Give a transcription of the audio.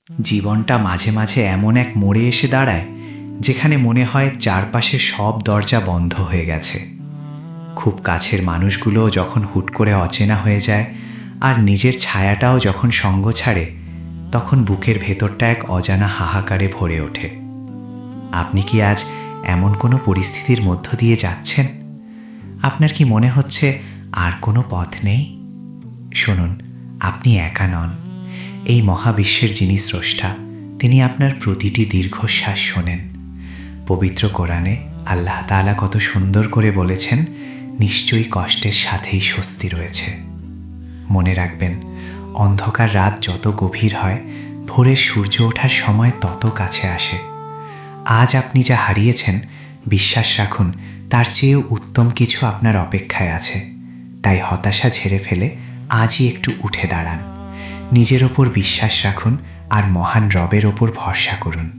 জীবনটা মাঝে মাঝে এমন এক মোড়ে এসে দাঁড়ায় যেখানে মনে হয় চারপাশে সব দরজা বন্ধ হয়ে গেছে। খুব কাছের মানুষগুলো যখন হুট করে অচেনা হয়ে যায় আর নিজের ছায়াটাও যখন সঙ্গ ছাড়ে, তখন বুকের ভেতরটা এক অজানা হাহাকারে ভরে ওঠে। আপনি কি আজ এমন কোনো পরিস্থিতির মধ্য দিয়ে যাচ্ছেন? আপনার কি মনে হচ্ছে আর কোনো পথ নেই? শুনুন, আপনি একা নন। এই মহাবিশ্বের যিনি স্রষ্টা, তিনি আপনার প্রতিটি দীর্ঘশ্বাস শোনেন। পবিত্র কোরআনে আল্লাহ তাআলা কত সুন্দর করে বলেছেন, নিশ্চয়ই কষ্টের সাথেই স্বস্তি রয়েছে। মনে রাখবেন, অন্ধকার রাত যত গভীর হয়, ভোরের সূর্য ওঠার সময় তত কাছে আসে। আজ আপনি যা হারিয়েছেন, বিশ্বাস রাখুন তার চেয়েও উত্তম কিছু আপনার অপেক্ষায় আছে। তাই হতাশা ঝেড়ে ফেলে আজই একটু উঠে দাঁড়ান। নিজের ওপর বিশ্বাস রাখুন আর মহান রবের ওপর ভরসা করুন।